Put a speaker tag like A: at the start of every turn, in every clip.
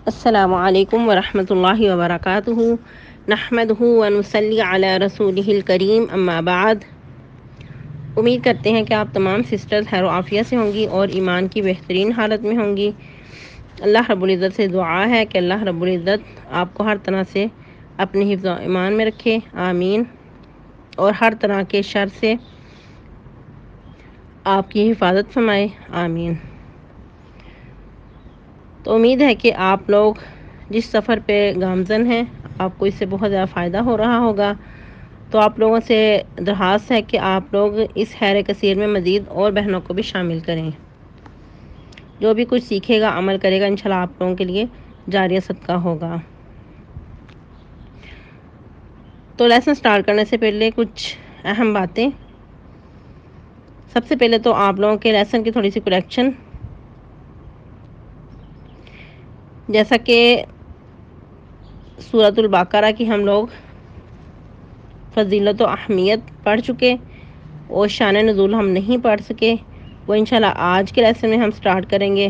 A: السلام علیکم ورحمۃ اللہ وبرکاتہ نحمدہ ونصلی علی رسولہ الکریم اما بعد۔ امید کرتے ہیں کہ آپ تمام سسٹرز خیر و عافیت سے ہوں گی اور ایمان کی بہترین حالت میں ہوں گی۔ اللہ رب العزت سے دعا ہے کہ اللہ رب العزت آپ کو ہر طرح سے اپنے حفظ و ایمان میں رکھے، آمین، اور ہر طرح کے شر سے آپ کی حفاظت فرمائے، آمین۔ تو امید ہے کہ آپ لوگ جس سفر پہ گامزن ہیں آپ کو اس سے بہت زیادہ فائدہ ہو رہا ہوگا۔ تو آپ لوگوں سے درخواست ہے کہ آپ لوگ اس خیر کثیر میں مزید اور بہنوں کو بھی شامل کریں۔ جو بھی کچھ سیکھے گا، عمل کرے گا، انشاءاللہ آپ لوگوں کے لیے جاریہ صدقہ ہوگا۔ تو لیسن سٹارٹ کرنے سے پہلے کچھ اہم باتیں۔ سب سے پہلے تو آپ لوگوں کے لیسن کی تھوڑی سی کریکشن، جیسا کہ سورۃ البقرہ کی ہم لوگ فضیلت و اہمیت پڑھ چکے اور شان نزول ہم نہیں پڑھ سکے، وہ انشاءاللہ آج کے لیسن میں ہم سٹارٹ کریں گے۔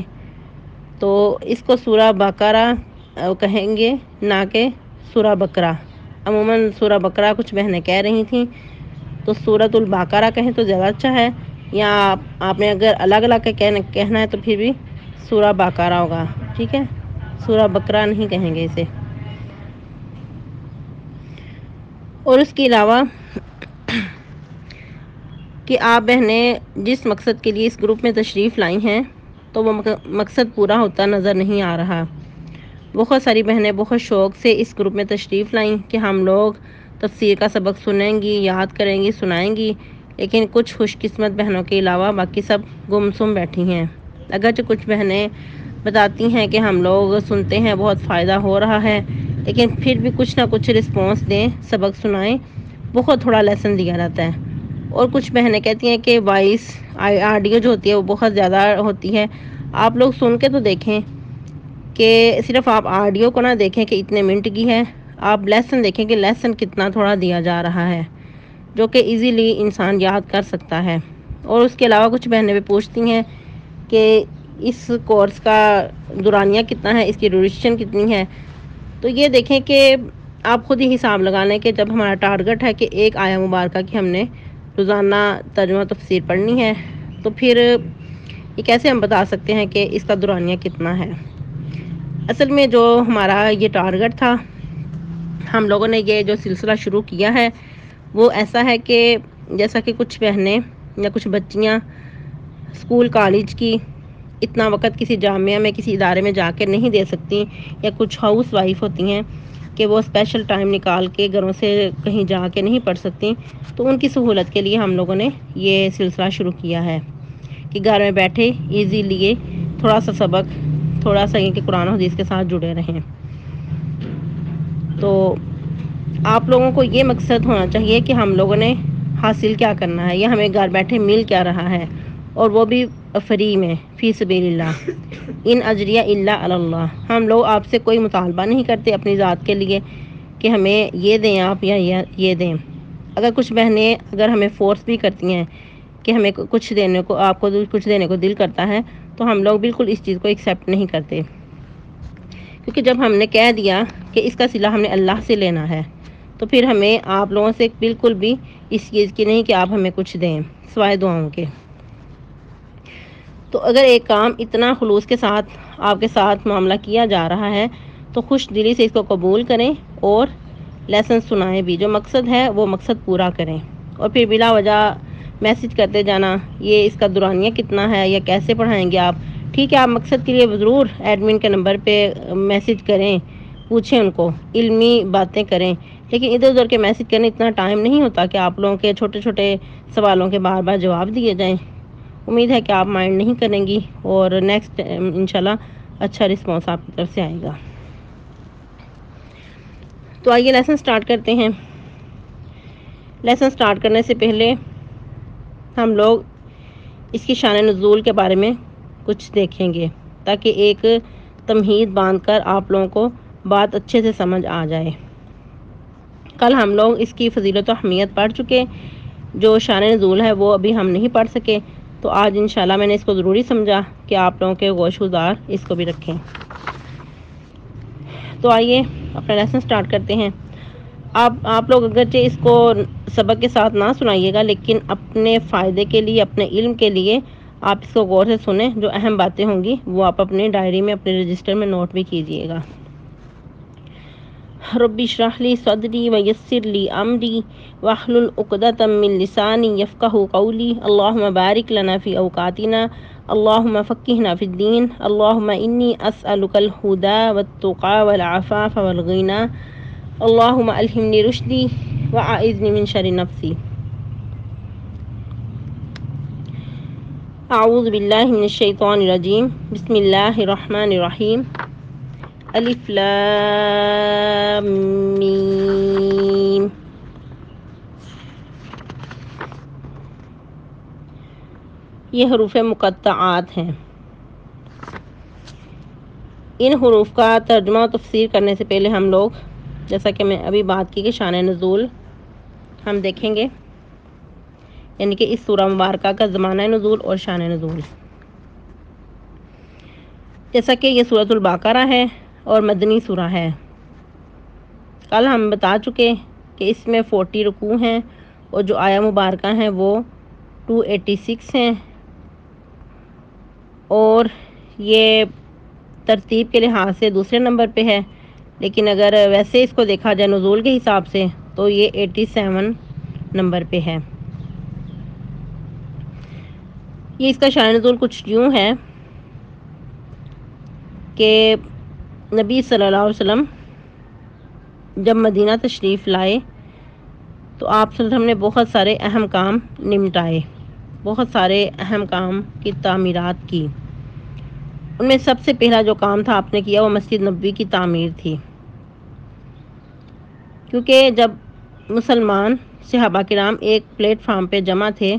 A: تو اس کو سورہ بقرہ کہیں گے، نہ کہ سورہ بقرہ۔ عموماً سورہ بقرہ کچھ بہنیں کہہ رہی تھیں، تو سورۃ البقرہ کہیں تو زیادہ اچھا ہے، یا آپ نے اگر الگ الگ کہنا ہے تو پھر بھی سورہ بقرہ ہوگا، ٹھیک ہے؟ سورہ بقرہ نہیں کہیں گے اسے۔ اور اس کے علاوہ کہ آپ بہنیں جس مقصد کے لیے اس گروپ میں تشریف لائی ہیں تو وہ مقصد پورا ہوتا نظر نہیں آ رہا۔ بہت ساری بہنیں بہت شوق سے اس گروپ میں تشریف لائیں کہ ہم لوگ تفسیر کا سبق سنیں گی، یاد کریں گی، سنائیں گی، لیکن کچھ خوش قسمت بہنوں کے علاوہ باقی سب گمسم بیٹھی ہیں۔ اگرچہ کچھ بہنیں بتاتی ہیں کہ ہم لوگ سنتے ہیں، بہت فائدہ ہو رہا ہے، لیکن پھر بھی کچھ نہ کچھ رسپانس دیں، سبق سنائیں، بہت تھوڑا لیسن دیا جاتا ہے۔ اور کچھ بہنیں کہتی ہیں کہ وائس آڈیو جو ہوتی ہے وہ بہت زیادہ ہوتی ہے۔ آپ لوگ سن کے تو دیکھیں کہ صرف آپ آڈیو کو نہ دیکھیں کہ اتنے منٹ کی ہے، آپ لیسن دیکھیں کہ لیسن کتنا تھوڑا دیا جا رہا ہے، جو کہ ایزیلی انسان یاد کر سکتا ہے۔ اور اس کے علاوہ کچھ بہنیں بھی پوچھتی ہیں کہ اس کورس کا دورانیہ کتنا ہے، اس کی ڈیوریشن کتنی ہے۔ تو یہ دیکھیں کہ آپ خود ہی حساب لگا لیں کہ جب ہمارا ٹارگٹ ہے کہ ایک آیہ مبارکہ کی ہم نے روزانہ ترجمہ تفسیر پڑھنی ہے، تو پھر یہ کیسے ہم بتا سکتے ہیں کہ اس کا دورانیہ کتنا ہے۔ اصل میں جو ہمارا یہ ٹارگٹ تھا، ہم لوگوں نے یہ جو سلسلہ شروع کیا ہے وہ ایسا ہے کہ جیسا کہ کچھ بہنیں یا کچھ بچیاں اسکول کالج کی اتنا وقت کسی جامعہ میں کسی ادارے میں جا کے نہیں دے سکتی، یا کچھ ہاؤس وائف ہوتی ہیں کہ وہ اسپیشل ٹائم نکال کے گھروں سے کہیں جا کے نہیں پڑھ سکتی، تو ان کی سہولت کے لیے ہم لوگوں نے یہ سلسلہ شروع کیا ہے کہ گھر میں بیٹھے ایزی لیے تھوڑا سا سبق، تھوڑا سا یہ کہ قرآن و حدیث کے ساتھ جڑے رہیں۔ تو آپ لوگوں کو یہ مقصد ہونا چاہیے کہ ہم لوگوں نے حاصل کیا کرنا ہے، یا ہمیں گھر بیٹھے مل کیا رہا ہے، اور وہ بھی فری میں، فی سبیل اللہ، ان اجریہ الا علی اللہ۔ ہم لوگ آپ سے کوئی مطالبہ نہیں کرتے اپنی ذات کے لیے کہ ہمیں یہ دیں آپ یا یہ دیں۔ اگر کچھ بہنیں اگر ہمیں فورس بھی کرتی ہیں کہ ہمیں کچھ دینے کو، آپ کو کچھ دینے کو دل کرتا ہے، تو ہم لوگ بالکل اس چیز کو ایکسیپٹ نہیں کرتے، کیونکہ جب ہم نے کہہ دیا کہ اس کا صلہ ہم نے اللہ سے لینا ہے، تو پھر ہمیں آپ لوگوں سے بالکل بھی اس چیز کی نہیں کہ آپ ہمیں کچھ دیں سوائے دعاؤں کے۔ تو اگر ایک کام اتنا خلوص کے ساتھ آپ کے ساتھ معاملہ کیا جا رہا ہے تو خوش دلی سے اس کو قبول کریں اور لیسن سنائیں بھی، جو مقصد ہے وہ مقصد پورا کریں۔ اور پھر بلا وجہ میسج کرتے جانا یہ اس کا دورانیہ کتنا ہے یا کیسے پڑھائیں گے آپ، ٹھیک ہے آپ مقصد کے لیے ضرور ایڈمن کے نمبر پہ میسج کریں، پوچھیں ان کو، علمی باتیں کریں، لیکن ادھر ادھر کے میسج کرنے اتنا ٹائم نہیں ہوتا کہ آپ لوگوں کے چھوٹے چھوٹے سوالوں کے بار بار جواب دیے جائیں۔ امید ہے کہ آپ مائنڈ نہیں کریں گی اور نیکسٹ انشاءاللہ اچھا رسپانس آپ کی طرف سے آئے گا۔ تو آئیے لیسن سٹارٹ کرتے ہیں۔ لیسن سٹارٹ کرنے سے پہلے ہم لوگ اس کی شان نزول کے بارے میں کچھ دیکھیں گے، تاکہ ایک تمہید باندھ کر آپ لوگوں کو بات اچھے سے سمجھ آ جائے۔ کل ہم لوگ اس کی فضیلت و اہمیت پڑھ چکے، جو شان نزول ہے وہ ابھی ہم نہیں پڑھ سکے، تو آج انشاءاللہ میں نے اس کو ضروری سمجھا کہ آپ لوگوں کے گوش گزار اس کو بھی رکھیں۔ تو آئیے اپنا لیسن سٹارٹ کرتے ہیں۔ آپ لوگ اگرچہ اس کو سبق کے ساتھ نہ سنائیے گا، لیکن اپنے فائدے کے لیے، اپنے علم کے لیے آپ اس کو غور سے سنیں۔ جو اہم باتیں ہوں گی وہ آپ اپنے ڈائری میں، اپنے رجسٹر میں نوٹ بھی کیجیے گا۔ رب اشرح لی صدری ویسر لی امری واحلل عقدۃ من لسانی یفقہوا قولی۔ اللہم بارک لنا فی اوقاتنا، اللہم فقہنا فی الدین، اللہم انی اسألک الہدی والتقی والعفاف والغنی، اللہم الہمنی رشدی واعذنی من شر نفسی۔ اعوذ باللہ من الشیطان الرجیم، بسم اللہ الرحمن الرحیم۔ الف لام میم۔ یہ حروف مقطعات ہیں۔ ان حروف کا ترجمہ و تفسیر کرنے سے پہلے ہم لوگ، جیسا کہ میں ابھی بات کی کہ شان نزول ہم دیکھیں گے، یعنی کہ اس سورہ مبارکہ کا زمانہ نزول اور شان نزول۔ جیسا کہ یہ سورۃ البقرہ ہے اور مدنی سورہ ہے۔ کل ہم بتا چکے کہ اس میں 40 رکوع ہیں اور جو آیہ مبارکہ ہیں وہ 286 ہیں، اور یہ ترتیب کے لحاظ سے دوسرے نمبر پہ ہے، لیکن اگر ویسے اس کو دیکھا جائے نزول کے حساب سے تو یہ 87 نمبر پہ ہے۔ یہ اس کا شان نزول کچھ یوں ہے کہ نبی صلی اللہ علیہ وسلم جب مدینہ تشریف لائے تو آپ صلی اللہ علیہ وسلم نے بہت سارے اہم کام نمٹائے، بہت سارے اہم کام کی تعمیرات کی۔ ان میں سب سے پہلا جو کام تھا آپ نے کیا وہ مسجد نبوی کی تعمیر تھی، کیونکہ جب مسلمان صحابہ کرام ایک پلیٹ فارم پہ جمع تھے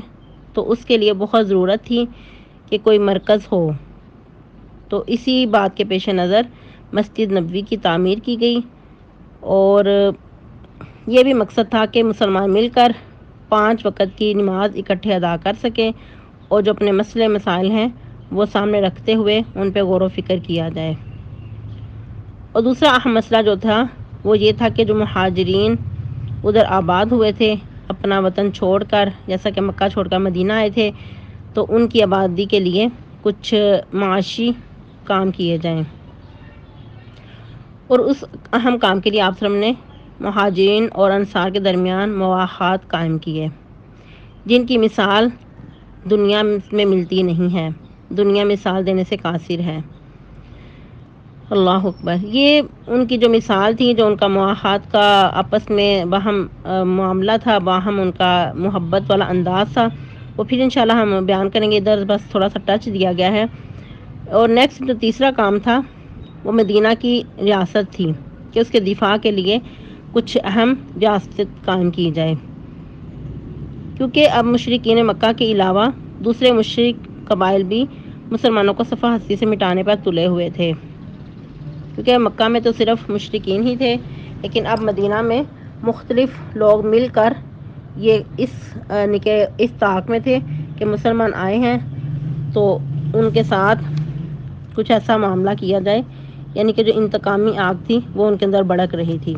A: تو اس کے لیے بہت ضرورت تھی کہ کوئی مرکز ہو، تو اسی بات کے پیش نظر مسجد نبوی کی تعمیر کی گئی، اور یہ بھی مقصد تھا کہ مسلمان مل کر 5 وقت کی نماز اکٹھے ادا کر سکیں، اور جو اپنے مسئلے مسائل ہیں وہ سامنے رکھتے ہوئے ان پہ غور و فکر کیا جائے۔ اور دوسرا اہم مسئلہ جو تھا وہ یہ تھا کہ جو مہاجرین ادھر آباد ہوئے تھے اپنا وطن چھوڑ کر، جیسا کہ مکہ چھوڑ کر مدینہ آئے تھے، تو ان کی آبادی کے لیے کچھ معاشی کام کیے جائیں، اور اس اہم کام کے لیے آپ صلی اللہ علیہ وسلم نے مہاجرین اور انصار کے درمیان مواخات قائم کیے، جن کی مثال دنیا میں ملتی نہیں ہے، دنیا مثال دینے سے قاصر ہے۔ اللہ اکبر۔ یہ ان کی جو مثال تھی، جو ان کا مواخات کا آپس میں باہم معاملہ تھا، باہم ان کا محبت والا انداز تھا، وہ پھر انشاءاللہ ہم بیان کریں گے، ادھر بس تھوڑا سا ٹچ دیا گیا ہے۔ اور نیکسٹ جو تیسرا کام تھا وہ مدینہ کی ریاست تھی کہ اس کے دفاع کے لیے کچھ اہم ریاست قائم کی جائے، کیونکہ اب مشرکین مکہ کے علاوہ دوسرے مشرک قبائل بھی مسلمانوں کو صفحہ ہستی سے مٹانے پر تلے ہوئے تھے، کیونکہ مکہ میں تو صرف مشرکین ہی تھے، لیکن اب مدینہ میں مختلف لوگ مل کر یہ اس طاق میں تھے کہ مسلمان آئے ہیں تو ان کے ساتھ کچھ ایسا معاملہ کیا جائے، یعنی کہ جو انتقامی آگ تھی وہ ان کے اندر بھڑک رہی تھی۔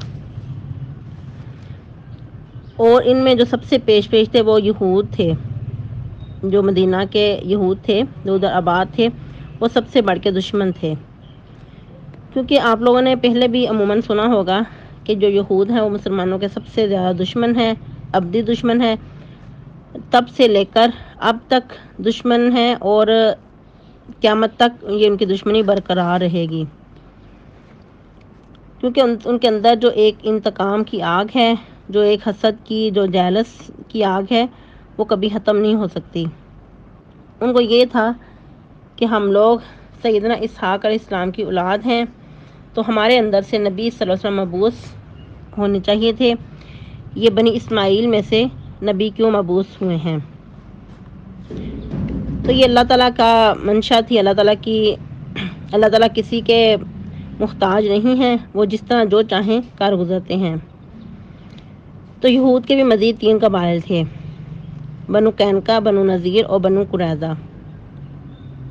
A: اور ان میں جو سب سے پیش تھے وہ یہود تھے، جو مدینہ کے یہود تھے جو ادھر آباد تھے، وہ سب سے بڑھ کے دشمن تھے، کیونکہ آپ لوگوں نے پہلے بھی عموماً سنا ہوگا کہ جو یہود ہیں وہ مسلمانوں کے سب سے زیادہ دشمن ہیں، ابدی دشمن ہیں، تب سے لے کر اب تک دشمن ہیں، اور قیامت تک یہ ان کی دشمنی برقرار رہے گی، کیونکہ ان کے اندر جو ایک انتقام کی آگ ہے، جو ایک حسد کی، جو جیلس کی آگ ہے، وہ کبھی ختم نہیں ہو سکتی۔ ان کو یہ تھا کہ ہم لوگ سیدنا اسحاق علیہ السلام کی اولاد ہیں، تو ہمارے اندر سے نبی صلی اللہ علیہ وسلم مبعوث ہونے چاہیے تھے، یہ بنی اسماعیل میں سے نبی کیوں مبعوث ہوئے ہیں؟ تو یہ اللہ تعالیٰ کا منشا تھی، اللہ تعالیٰ کسی کے محتاج نہیں ہیں، وہ جس طرح جو چاہیں کار گزرتے ہیں۔ تو یہود کے بھی مزید 3 قبائل تھے، بنو قینقاع، بنو نذیر اور بنو قریظہ،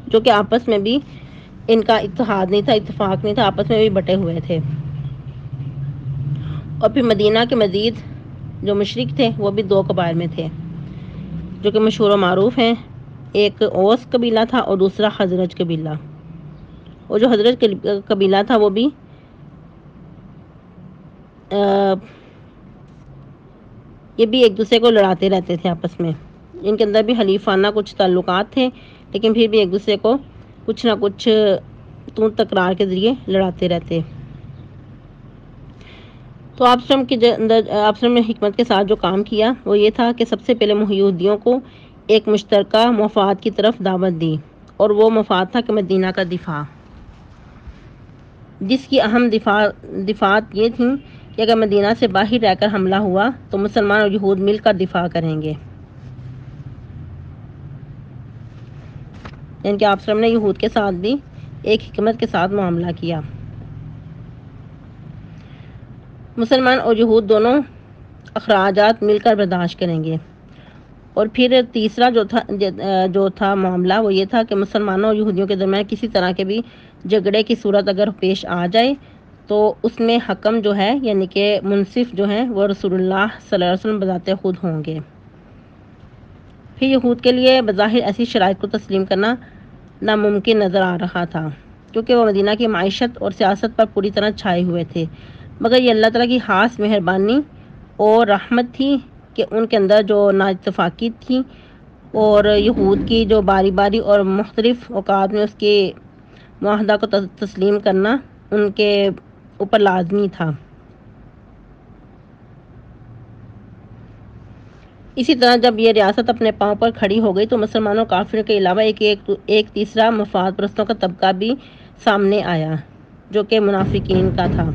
A: جو کہ آپس میں بھی ان کا اتحاد نہیں تھا، اتفاق نہیں تھا، آپس میں بھی بٹے ہوئے تھے۔ اور پھر مدینہ کے مزید جو مشرق تھے وہ بھی 2 قبائل میں تھے جو کہ مشہور و معروف ہیں، ایک اوس قبیلہ تھا اور دوسرا خزرج قبیلہ۔ اور جو حضرت قبیلہ تھا وہ بھی یہ بھی ایک دوسرے کو لڑاتے رہتے تھے آپس میں، ان کے اندر بھی حلیفانہ کچھ تعلقات تھے، لیکن پھر بھی ایک دوسرے کو کچھ نہ کچھ تکرار کے ذریعے لڑاتے رہتے۔ تو آپ نے حکمت کے ساتھ جو کام کیا وہ یہ تھا کہ سب سے پہلے یہودیوں کو ایک مشترکہ مفاد کی طرف دعوت دی، اور وہ مفاد تھا کہ مدینہ کا دفاع، جس کی اہم دفاعات یہ تھیں کہ اگر مدینہ سے باہر رہ کر حملہ ہوا تو مسلمان اور یہود مل کر دفاع کریں گے۔ یعنی کہ آپ نے یہود کے ساتھ بھی ایک حکمت کے ساتھ معاملہ کیا۔ مسلمان اور یہود دونوں اخراجات مل کر برداشت کریں گے۔ اور پھر تیسرا جو تھا معاملہ وہ یہ تھا کہ مسلمانوں اور یہودیوں کے درمیان کسی طرح کے بھی جھگڑے کی صورت اگر پیش آ جائے تو اس میں حکم جو ہے یعنی کہ منصف جو ہیں وہ رسول اللہ صلی اللہ علیہ وسلم بذات خود ہوں گے۔ پھر یہود کے لیے بظاہر ایسی شرائط کو تسلیم کرنا ناممکن نظر آ رہا تھا کیونکہ وہ مدینہ کی معیشت اور سیاست پر پوری طرح چھائے ہوئے تھے، مگر یہ اللہ تعالیٰ کی خاص مہربانی اور رحمت تھی کہ ان کے اندر جو نااتفاقی تھی اور یہود کی جو باری باری اور مختلف اوقات میں اس کے معاہدہ کو تسلیم کرنا ان کے اوپر لازمی تھا۔ اسی طرح جب یہ ریاست اپنے پاؤں پر کھڑی ہو گئی تو مسلمانوں کافروں کے علاوہ ایک تیسرا مفاد پرستوں کا طبقہ بھی سامنے آیا جو کہ منافقین کا تھا۔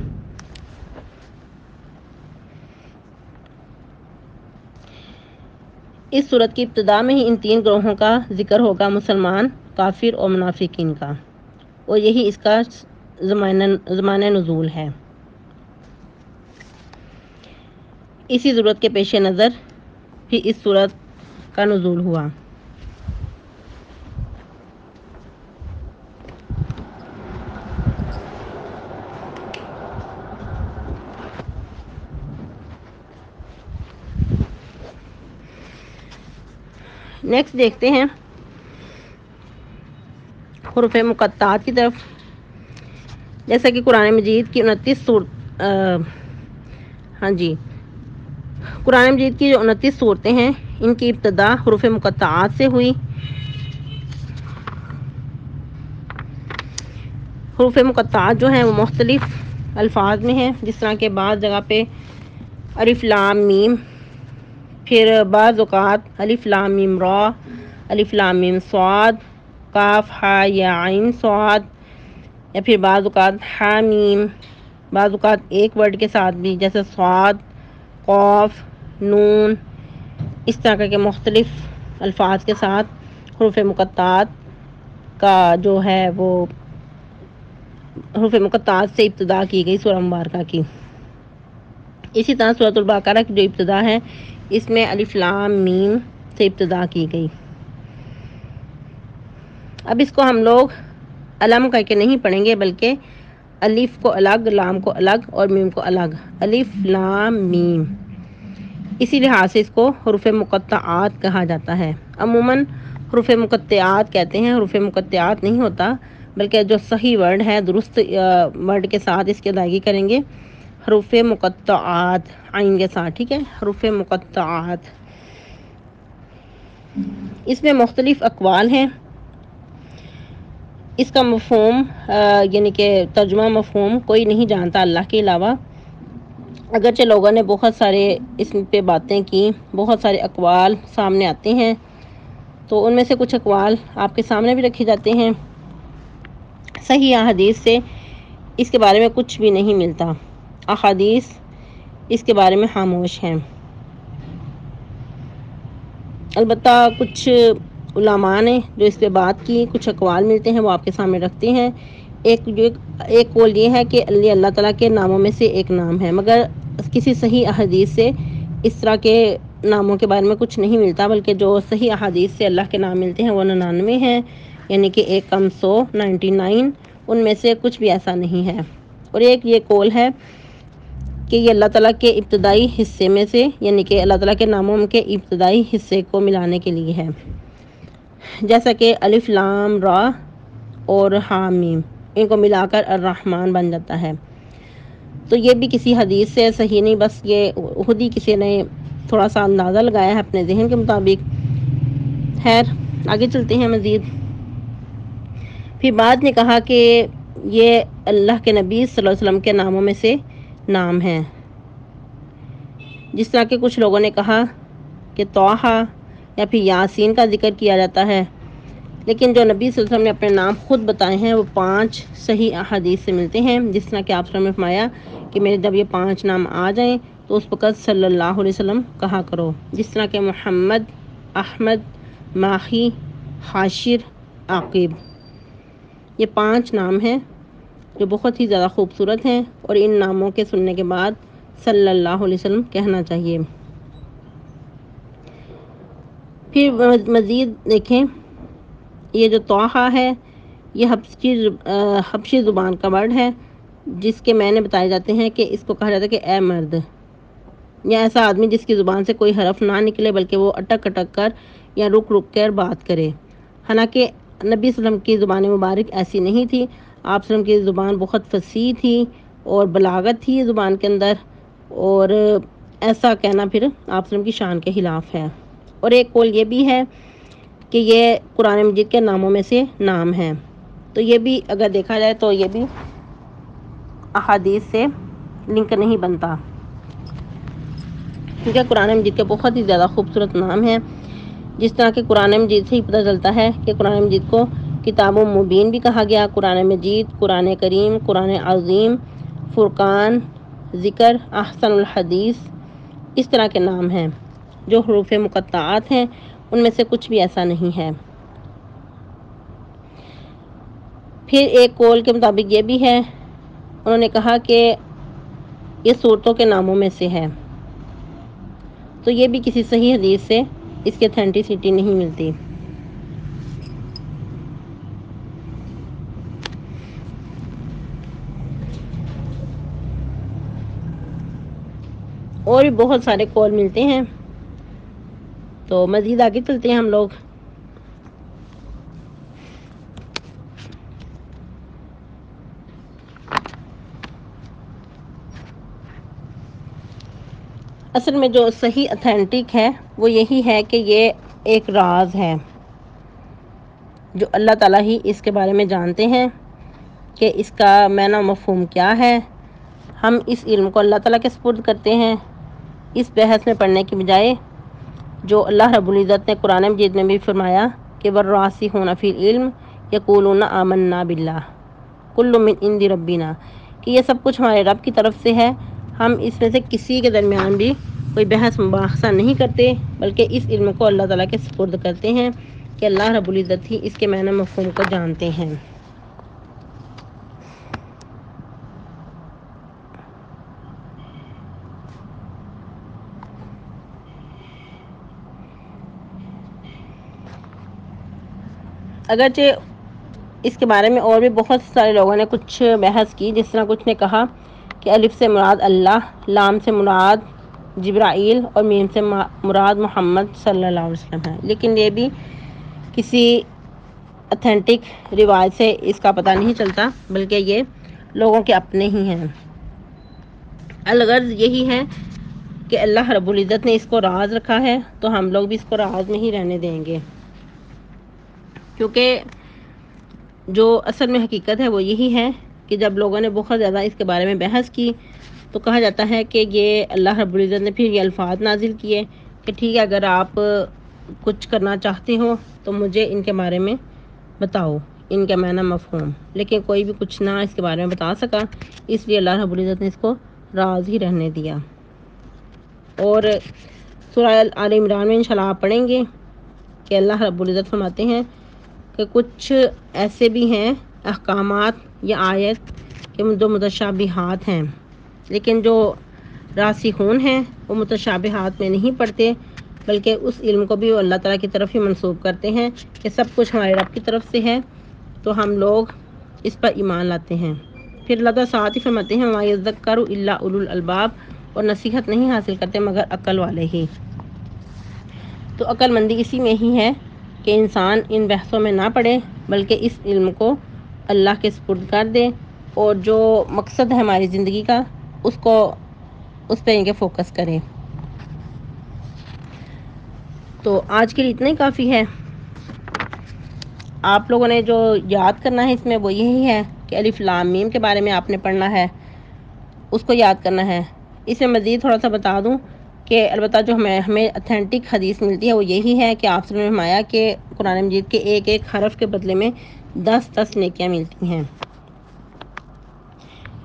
A: اس صورت کی ابتدا میں ہی ان 3 گروہوں کا ذکر ہوگا، مسلمان، کافر اور منافقین کا، اور یہی اس کا زمانہ نزول ہے۔ اسی ضرورت کے پیش نظر بھی اس صورت کا نزول ہوا۔ نیکسٹ دیکھتے ہیں حروف مقطعات کی طرف۔ جیسا کہ قرآن مجید کی 29 صورتیں ہیں، ان کی ابتدا حروف مقطعات سے ہوئی۔ حروف مقطعات جو ہیں وہ مختلف الفاظ میں ہیں، جس طرح کے بعض جگہ پہ الف لام میم، پھر بعض اوقات الف لام میم را، الف لام میم صاد، کاف ہا یا عین صاد، یا پھر بعض اوقات ہا میم، بعض اوقات ایک ورڈ کے ساتھ بھی جیسے صاد، قاف، نون، اس طرح کے مختلف الفاظ کے ساتھ حروف مقطعات کا جو ہے وہ حروف مقطعات سے ابتدا کی گئی سورہ مبارکہ کی۔ اسی طرح سورۃ البقرہ کی جو ابتدا ہے اس میں الف لام میم سے ابتدا کی گئی۔ اب اس کو ہم لوگ علم کر کے نہیں پڑھیں گے بلکہ الف کو الگ، لام کو الگ اور میم کو الگ، الف لام میم، اسی لحاظ سے اس کو حروف مقطعات کہا جاتا ہے۔ عموماً حروف مقطعات کہتے ہیں، حروف مقطعات نہیں ہوتا، بلکہ جو صحیح ورڈ ہے درست ورڈ کے ساتھ اس کی ادائیگی کریں گے حروف مقطعات عین کے ساتھ، ٹھیک ہے، حروف مقطعات۔ اس میں مختلف اقوال ہیں، اس کا مفہوم یعنی کہ ترجمہ مفہوم کوئی نہیں جانتا اللہ کے علاوہ، اگرچہ لوگوں نے بہت سارے اس پہ باتیں کی، بہت سارے اقوال سامنے آتے ہیں، تو ان میں سے کچھ اقوال آپ کے سامنے بھی رکھے جاتے ہیں۔ صحیح احادیث سے اس کے بارے میں کچھ بھی نہیں ملتا، احادیث اس کے بارے میں خاموش ہیں۔ البتہ کچھ علماء نے جو اس پہ بات کی، کچھ اقوال ملتے ہیں وہ آپ کے سامنے رکھتے ہیں۔ ایک قول یہ ہے کہ اللہ تعالیٰ کے ناموں میں سے ایک نام ہے، مگر کسی صحیح احادیث سے اس طرح کے ناموں کے بارے میں کچھ نہیں ملتا، بلکہ جو صحیح احادیث سے اللہ کے نام ملتے ہیں وہ 99 ہیں، یعنی کہ 1 کم 100 99، ان میں سے کچھ بھی ایسا نہیں ہے۔ اور ایک یہ قول ہے کہ یہ اللہ تعالیٰ کے ابتدائی حصے میں سے، یعنی کہ اللہ تعالیٰ کے ناموں کے ابتدائی حصے کو ملانے کے لیے ہے، جیسا کہ الف لام را اور ہا میم، ان کو ملا کر الرحمن بن جاتا ہے۔ تو یہ بھی کسی حدیث سے صحیح نہیں، بس یہ خود ہی کسی نے تھوڑا سا اندازہ لگایا ہے اپنے ذہن کے مطابق۔ خیر آگے چلتے ہیں مزید۔ پھر بعد نے کہا کہ یہ اللہ کے نبی صلی اللہ علیہ وسلم کے ناموں میں سے نام ہیں، جس طرح کہ کچھ لوگوں نے کہا کہ طٰہٰ یا پھر یاسین کا ذکر کیا جاتا ہے، لیکن جو نبی صلی اللہ علیہ وسلم نے اپنے نام خود بتائے ہیں وہ 5 صحیح احادیث سے ملتے ہیں، جس طرح کہ آپ صلی اللہ علیہ وسلم نے فرمایا کہ میرے جب یہ 5 نام آ جائیں تو اس وقت صلی اللہ علیہ وسلم کہا کرو، جس طرح کہ محمد، احمد، ماہی، حاشر، عاقب، یہ 5 نام ہیں جو بہت ہی زیادہ خوبصورت ہیں، اور ان ناموں کے سننے کے بعد صلی اللہ علیہ وسلم کہنا چاہیے۔ پھر مزید دیکھیں، یہ جو طٰہٰ ہے یہ حبشی زبان کا ورڈ ہے، جس کے معنی بتائے جاتے ہیں کہ اس کو کہا جاتا ہے کہ اے مرد، یا ایسا آدمی جس کی زبان سے کوئی حرف نہ نکلے بلکہ وہ اٹک اٹک کر یا رک رک کر بات کرے۔ حالانکہ نبی صلی اللہ علیہ وسلم کی زبان مبارک ایسی نہیں تھی، آپ صلی اللہ علیہ وسلم کی زبان بہت فصیح تھی اور بلاغت تھی زبان کے اندر، اور ایسا کہنا پھر آپ صلی اللہ علیہ وسلم کی شان کے خلاف ہے۔ اور ایک قول یہ بھی ہے کہ یہ قرآن مجید کے ناموں میں سے نام ہیں، تو یہ بھی اگر دیکھا جائے تو یہ بھی احادیث سے لنک نہیں بنتا، کیونکہ قرآن مجید کے بہت ہی زیادہ خوبصورت نام ہیں، جس طرح کہ قرآن مجید سے ہی پتہ چلتا ہے کہ قرآن مجید کو کتاب مبین بھی کہا گیا، قرآن مجید، قرآن کریم، قرآن عظیم، فرقان، ذکر، احسن الحدیث، اس طرح کے نام ہیں جو حروف مقطعات ہیں، ان میں سے کچھ بھی ایسا نہیں ہے۔ پھر ایک قول کے مطابق یہ بھی ہے، انہوں نے کہا کہ یہ سورتوں کے ناموں میں سے ہے، تو یہ بھی کسی صحیح حدیث سے اس کی اتھینٹسٹی نہیں ملتی۔ اور بھی بہت سارے قول ملتے ہیں، تو مزید آگے چلتے ہیں ہم لوگ۔ اصل میں جو صحیح اتھینٹک ہے وہ یہی ہے کہ یہ ایک راز ہے جو اللہ تعالیٰ ہی اس کے بارے میں جانتے ہیں کہ اس کا معنی و مفہوم کیا ہے۔ ہم اس علم کو اللہ تعالیٰ کے سپرد کرتے ہیں، اس بحث میں پڑھنے کی بجائے جو اللہ رب العزت نے قرآن مجید میں بھی فرمایا کہ والراسخون فی العلم یقولون آمنا باللہ کل من عند ربنا، کہ یہ سب کچھ ہمارے رب کی طرف سے ہے، ہم اس میں سے کسی کے درمیان بھی کوئی بحث مباحثہ نہیں کرتے، بلکہ اس علم کو اللہ تعالیٰ کے سپرد کرتے ہیں کہ اللہ رب العزت ہی اس کے معنی مفہوم کو جانتے ہیں۔ اگرچہ اس کے بارے میں اور بھی بہت سارے لوگوں نے کچھ بحث کی، جس طرح کچھ نے کہا کہ الف سے مراد اللہ، لام سے مراد جبرائیل اور میم سے مراد محمد صلی اللہ علیہ وسلم ہے، لیکن یہ بھی کسی اتھینٹک روایت سے اس کا پتہ نہیں چلتا، بلکہ یہ لوگوں کے اپنے ہی ہیں۔ الغرض یہی ہے کہ اللہ رب العزت نے اس کو راز رکھا ہے، تو ہم لوگ بھی اس کو راز میں ہی رہنے دیں گے، کیونکہ جو اصل میں حقیقت ہے وہ یہی ہے کہ جب لوگوں نے بہت زیادہ اس کے بارے میں بحث کی تو کہا جاتا ہے کہ یہ اللہ رب العزت نے پھر یہ الفاظ نازل کیے کہ ٹھیک ہے، اگر آپ کچھ کرنا چاہتے ہو تو مجھے ان کے بارے میں بتاؤ، ان کا معنی مفہوم، لیکن کوئی بھی کچھ نہ اس کے بارے میں بتا سکا، اس لیے اللہ رب العزت نے اس کو راز ہی رہنے دیا۔ اور سورہ آل عمران میں انشاءاللہ آپ پڑھیں گے کہ اللہ رب العزت فرماتے ہیں کہ کچھ ایسے بھی ہیں احکامات یا آیت کہ جو متشابہات ہیں، لیکن جو راسخون ہیں وہ متشابہات میں نہیں پڑھتے، بلکہ اس علم کو بھی وہ اللہ تعالیٰ کی طرف ہی منسوب کرتے ہیں کہ سب کچھ ہمارے رب کی طرف سے ہے، تو ہم لوگ اس پر ایمان لاتے ہیں۔ پھر اللہ تعالیٰ ساتھ ہی فرماتے ہیں وَمَا يَذَّكَّرُ إِلَّا أُولُو الْأَلْبَابِ، اور نصیحت نہیں حاصل کرتے مگر عقل والے ہی۔ تو عقل مندی اسی میں ہی ہے کہ انسان ان بحثوں میں نہ پڑے بلکہ اس علم کو اللہ کے سپرد کر دے، اور جو مقصد ہے ہماری زندگی کا اس پہ ان کے فوکس کرے۔ تو آج کے لیے اتنا ہی کافی ہے۔ آپ لوگوں نے جو یاد کرنا ہے اس میں وہ یہی ہے کہ الف لام میم کے بارے میں آپ نے پڑھنا ہے، اس کو یاد کرنا ہے۔ اس میں مزید تھوڑا سا بتا دوں کہ البتہ جو ہمیں اتھینٹک حدیث ملتی ہے وہ یہی ہے کہ آپ نے فرمایا کہ قرآن مجید کے ایک ایک حرف کے بدلے میں 10 نیکیاں ملتی ہیں۔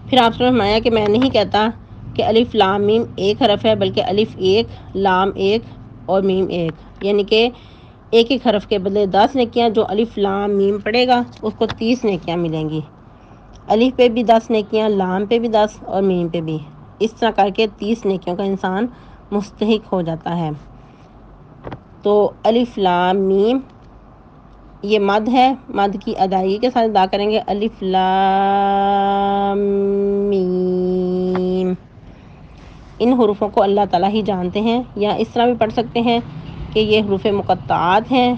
A: پھر آپ نے فرمایا کہ میں نہیں کہتا کہ الف لام میم ایک حرف ہے، بلکہ الف ایک، لام ایک اور میم ایک، یعنی کہ ایک ایک حرف کے بدلے 10 نیکیاں، جو الف لام میم پڑھے گا اس کو 30 نیکیاں ملیں گی۔ الف پہ بھی 10 نیکیاں، لام پہ بھی 10 اور میم پہ بھی، اس طرح کر کے 30 نیکیوں کا انسان مستحق ہو جاتا ہے۔ تو الف لام میم یہ مد ہے، مد کی ادائیگی کے ساتھ ادا کریں گے الف لام میم۔ ان حروفوں کو اللہ تعالیٰ ہی جانتے ہیں، یا اس طرح بھی پڑھ سکتے ہیں کہ یہ حروف مقطعات ہیں،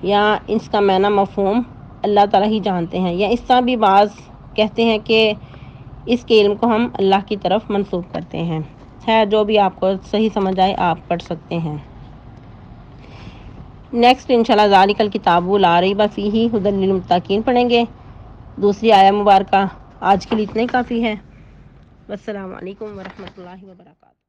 A: یا اس کا معنی مفہوم اللہ تعالیٰ ہی جانتے ہیں، یا اس طرح بھی بعض کہتے ہیں کہ اس کے علم کو ہم اللہ کی طرف منسوب کرتے ہیں۔ ہے جو بھی آپ کو صحیح سمجھ آئے آپ پڑھ سکتے ہیں۔ نیکسٹ انشاءاللہ ذالک الکتاب لا ریب فیہ ھدی للمتقین پڑھیں گے، دوسری آیہ مبارکہ۔ آج کے لیے اتنا ہی کافی ہے۔ والسلام علیکم ورحمۃ اللہ وبرکاتہ۔